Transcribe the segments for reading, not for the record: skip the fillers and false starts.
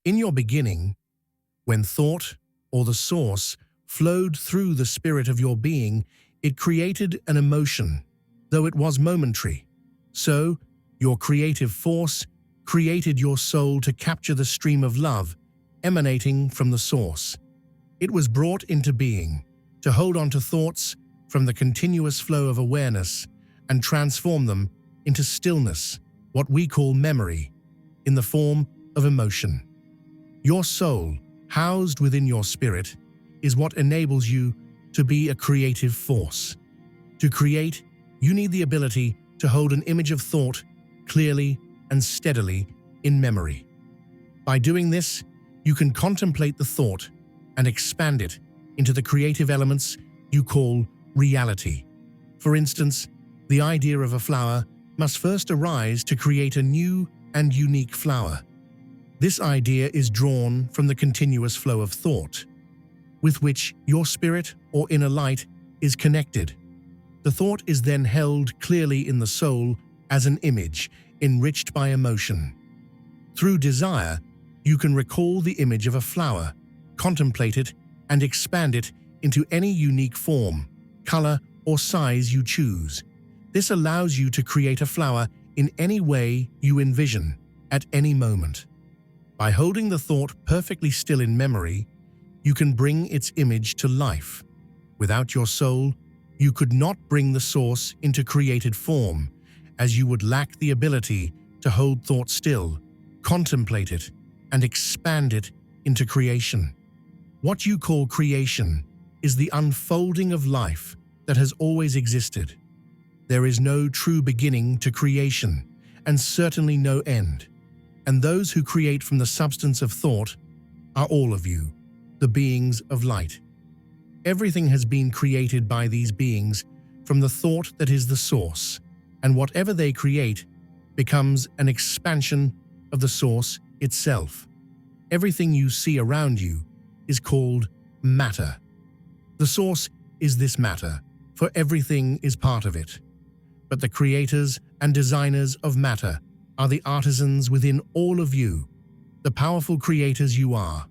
In your beginning, when thought, or the source, flowed through the spirit of your being, it created an emotion, though it was momentary. So, your creative force created your soul to capture the stream of love emanating from the source. It was brought into being to hold on to thoughts from the continuous flow of awareness and transform them into stillness, what we call memory, in the form of emotion. Your soul, housed within your spirit, is what enables you to be a creative force. To create, you need the ability to hold an image of thought clearly and steadily in memory. By doing this, you can contemplate the thought and expand it into the creative elements you call reality. For instance, the idea of a flower must first arise to create a new and unique flower. This idea is drawn from the continuous flow of thought, with which your spirit or inner light is connected. The thought is then held clearly in the soul as an image, enriched by emotion. Through desire, you can recall the image of a flower, contemplate it, and expand it into any unique form, color, or size you choose. This allows you to create a flower in any way you envision, at any moment. By holding the thought perfectly still in memory, you can bring its image to life. Without your soul, you could not bring the source into created form, as you would lack the ability to hold thought still, contemplate it, and expand it into creation. What you call creation is the unfolding of life that has always existed. There is no true beginning to creation, and certainly no end. And those who create from the substance of thought are all of you, the beings of light. Everything has been created by these beings from the thought that is the source, and whatever they create becomes an expansion of the source itself. Everything you see around you is called matter. The source is this matter, for everything is part of it. But the creators and designers of matter are the artisans within all of you, the powerful creators you are.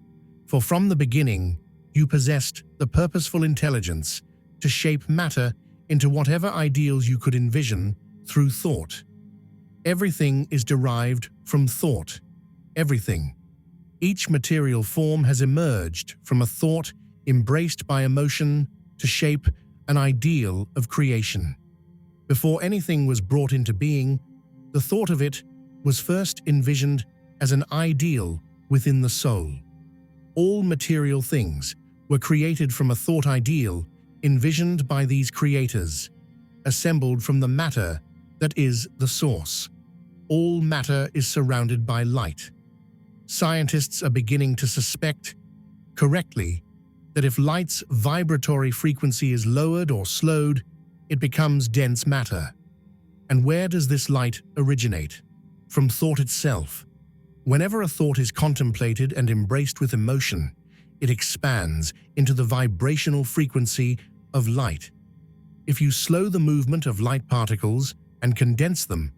For from the beginning, you possessed the purposeful intelligence to shape matter into whatever ideals you could envision through thought. Everything is derived from thought. Everything. Each material form has emerged from a thought embraced by emotion to shape an ideal of creation. Before anything was brought into being, the thought of it was first envisioned as an ideal within the soul. All material things were created from a thought ideal envisioned by these creators, assembled from the matter that is the source. All matter is surrounded by light. Scientists are beginning to suspect, correctly, that if light's vibratory frequency is lowered or slowed, it becomes dense matter. And where does this light originate? From thought itself. Whenever a thought is contemplated and embraced with emotion, it expands into the vibrational frequency of light. If you slow the movement of light particles and condense them,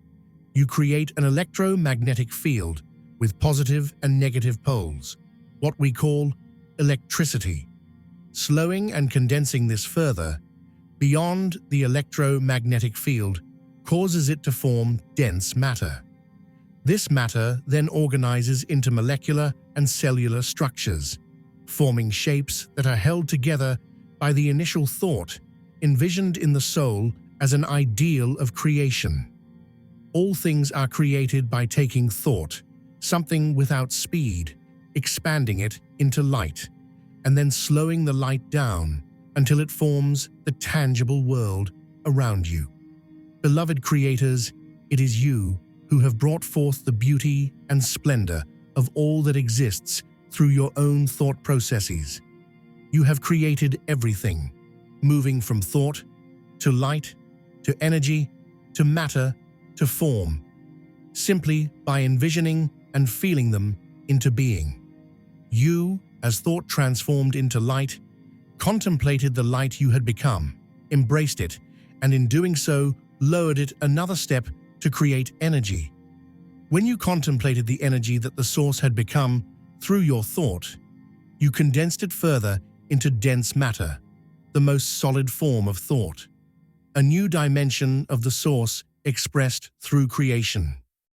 you create an electromagnetic field with positive and negative poles, what we call electricity. Slowing and condensing this further, beyond the electromagnetic field, causes it to form dense matter. This matter then organizes into molecular and cellular structures, forming shapes that are held together by the initial thought, envisioned in the soul as an ideal of creation. All things are created by taking thought, something without speed, expanding it into light, and then slowing the light down until it forms the tangible world around you. Beloved creators, it is you who have brought forth the beauty and splendor of all that exists through your own thought processes. You have created everything, moving from thought to light, to energy, to matter, to form, simply by envisioning and feeling them into being. You, as thought transformed into light, contemplated the light you had become, embraced it, and in doing so, lowered it another step to create energy. When you contemplated the energy that the source had become Through your thought, you condensed it further into dense matter, the most solid form of thought, a new dimension of the source expressed through creation.